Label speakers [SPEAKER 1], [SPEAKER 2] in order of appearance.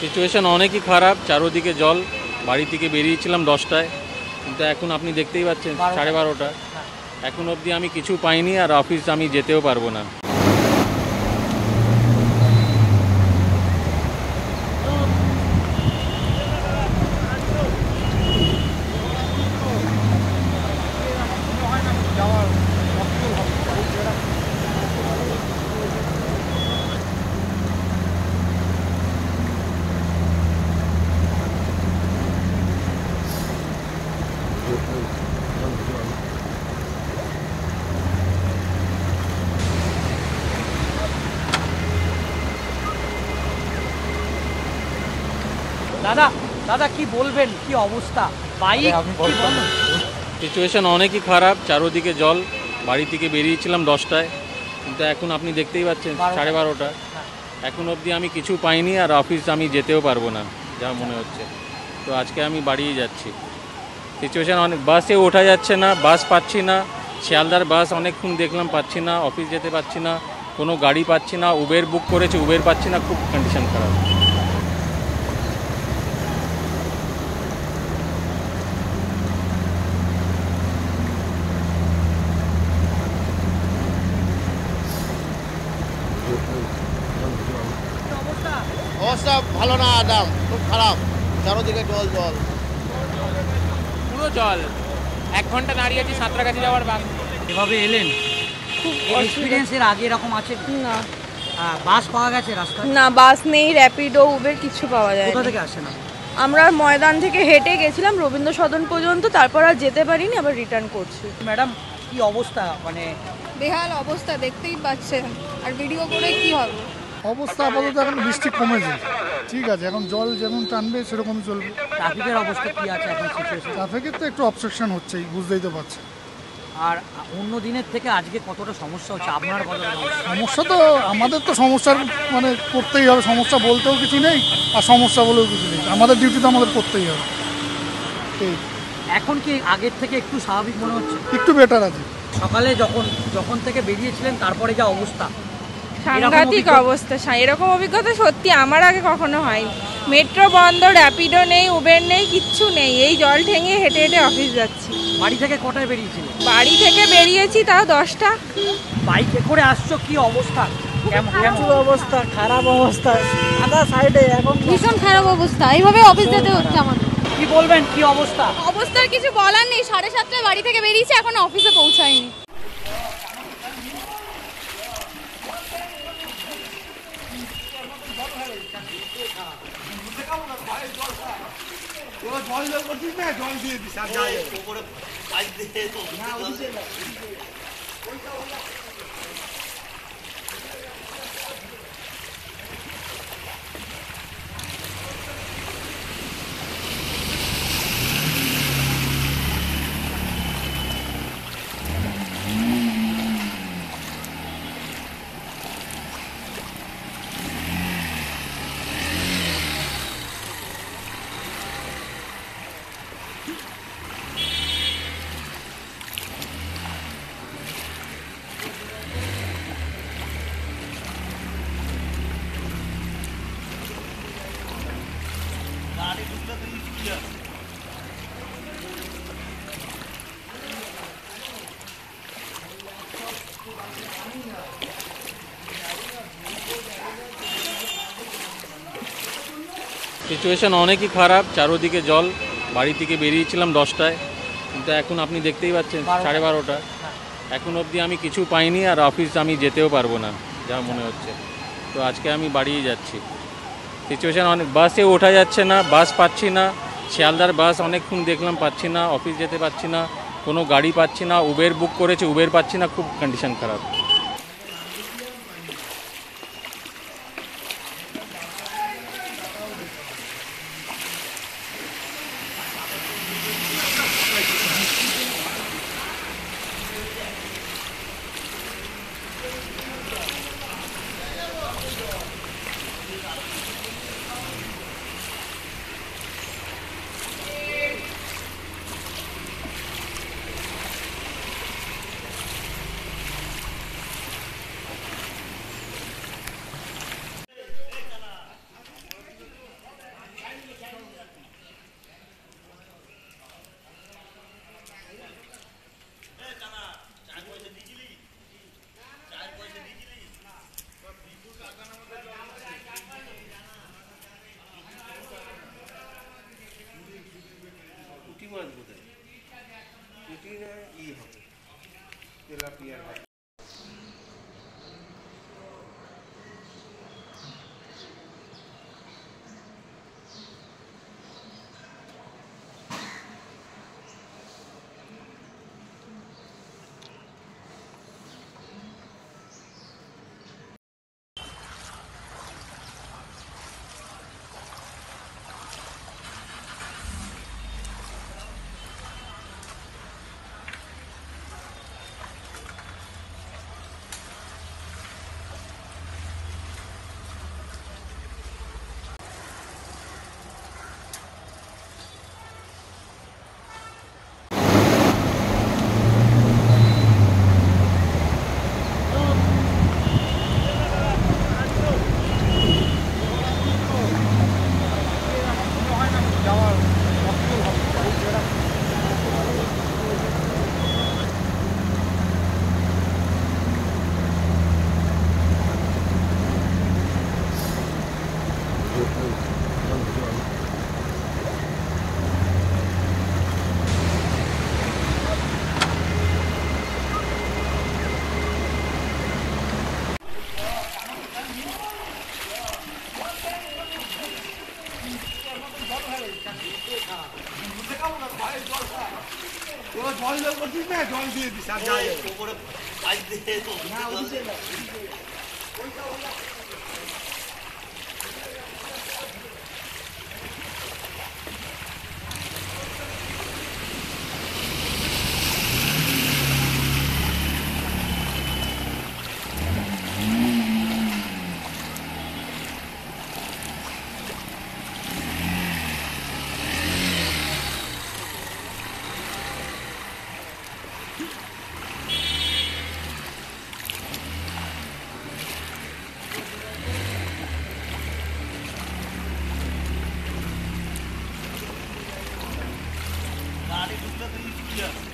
[SPEAKER 1] Situation অনেকই খারাপ, চারোদিকে জল। বাড়ি থেকে বেরিয়েছিলাম 10টায়, কিন্তু এখন আপনি দেখতেই পাচ্ছেন 12:30। এখন অবধি আমি কিছু পাইনি, আর অফিস আমি যেতেও পারবো না।
[SPEAKER 2] দাদা দাদা কি বলবেন, কি অবস্থা? বাইক
[SPEAKER 1] সিচুয়েশন অনেকই খারাপ, চারোদিকে জল। বাড়ি থেকে বেরিয়েছিলাম 10টায়, কিন্তু এখন আপনি দেখতেই পাচ্ছেন 12:30। এখন অবধি আমি কিছু পাইনি, আর অফিস আমি যেতেও পারবো না যা মনে হচ্ছে। তো আজকে আমি বাড়িয়ে যাচ্ছি। সিচুয়েশান অনেক, বাসে ওঠা যাচ্ছে না, বাস পাচ্ছি না। শিয়ালদার বাস অনেকক্ষণ দেখলাম, পাচ্ছি না। অফিস যেতে পারছি না, কোনো গাড়ি পাচ্ছি না। উবের বুক করেছি, উবের পাচ্ছি না। খুব কন্ডিশন খারাপ।
[SPEAKER 3] অবস্থা ভালো না আদাম, খুব খারাপ। চারোদিকে জল জল,
[SPEAKER 4] পুরো জল। 1 ঘন্টা দাঁড়িয়ে আছি সাঁতরাগাছি যাওয়ার বাস।
[SPEAKER 2] এভাবে এলেন,
[SPEAKER 5] খুব
[SPEAKER 2] এক্সপিরিয়েন্স এর আগে এরকম আছে?
[SPEAKER 5] না
[SPEAKER 2] বাস পাওয়া গেছে রাস্তায়?
[SPEAKER 5] না, বাস নেই, র্যাপিডো, উবের কিছু পাওয়া যায়
[SPEAKER 2] কোথা
[SPEAKER 5] না।
[SPEAKER 2] থেকে আসছে না?
[SPEAKER 5] আমরা ময়দান থেকে হেঁটে গেছিলাম রবীন্দ্র সদন পর্যন্ত, তারপর আর যেতে পারিনি, আবার রিটার্ন করছি।
[SPEAKER 2] ম্যাডাম কি অবস্থা? মানে
[SPEAKER 6] বেহাল অবস্থা, দেখতেই পাচ্ছেন। আর ভিডিও করে কি হবে?
[SPEAKER 7] অবস্থা আপাতত এখন বৃষ্টি কমেছে, ঠিক আছে। এখন জল যেমন টানবে সেরকম চলবে।
[SPEAKER 2] ট্রাফিকের অবস্থা কি আছে এখন সিচুয়েশন?
[SPEAKER 7] ট্রাফিকের তো একটু অবস্ট্রাকশন হচ্ছেই, বুঝতেই তো পারছে।
[SPEAKER 2] আর অন্য দিনের থেকে আজকে কতটা সমস্যা হচ্ছে আপনার? কতটা
[SPEAKER 7] সমস্যা তো আমাদের তো সমস্যার মানে করতেই হবে। সমস্যা বলতেও কিছু নেই, আর সমস্যা বলেও কিছু নেই। আমাদের ডিউটি তো আমাদের করতেই হবে। এই
[SPEAKER 2] এখন কি আগের থেকে একটু স্বাভাবিক মনে হচ্ছে?
[SPEAKER 7] একটু বেটার আছে।
[SPEAKER 2] সকালে যখন থেকে বেরিয়েছিলেন তারপরে যা অবস্থা,
[SPEAKER 5] সাংঘাতিক অবস্থা। এরকম অভিজ্ঞতা সত্যি আমার আগে কখনো হয়নি। মেট্রো বন্ধ, র্যাপিডো নেই, উবের নেই, কিচ্ছু নেই। এই জল ঠেঙে হেঁটে হেঁটে অফিস যাচ্ছি।
[SPEAKER 2] বাড়ি থেকে কটায় বেরিয়েছিলেন?
[SPEAKER 5] বাড়ি থেকে বেরিয়েছি তাও 10টা।
[SPEAKER 2] বাইকে করে আসছো, কি অবস্থা? কেমন
[SPEAKER 8] অবস্থা? খারাপ অবস্থা, আধা সাইডে এখন
[SPEAKER 6] ভীষণ খারাপ অবস্থা, এইভাবে অফিস যেতে হচ্ছে আমাদের।
[SPEAKER 2] কি বলবেন, কি অবস্থা?
[SPEAKER 6] অবস্থার কিছু বলার নেই। 7:30টায় বাড়ি থেকে বেরিয়েছি, এখন অফিসে পৌঁছায়নি।
[SPEAKER 3] জল দিয়ে দিস আর যাই উপরে পাইপ দিয়ে তো
[SPEAKER 1] সিচুয়েশান অনেকই খারাপ, চারোদিকে জল। বাড়ি থেকে বেরিয়েছিলাম 10টায়, কিন্তু এখন আপনি দেখতেই পাচ্ছেন 12:30। এখন অবধি আমি কিছু পাইনি, আর অফিস আমি যেতেও পারবো না যা মনে হচ্ছে। তো আজকে আমি বাড়িয়ে যাচ্ছি। সিচুয়েশান অনেক, বাসে ওঠা যাচ্ছে না, বাস পাচ্ছি না। শিয়ালদার বাস অনেকক্ষণ দেখলাম, পাচ্ছি না। অফিস যেতে পারছি না, কোনো গাড়ি পাচ্ছি না। উবের বুক করেছি, উবের পাচ্ছি না। খুব কন্ডিশন খারাপ।
[SPEAKER 9] মাছ বোধ হয়, পুঁটি না হবে, তেলাপিয়ার হয়।
[SPEAKER 3] জল করছিস না, জল দিয়ে দিস আর উপরে পাইপ দিয়ে না ওদিকে না। গাড়ি ঢুকলে তো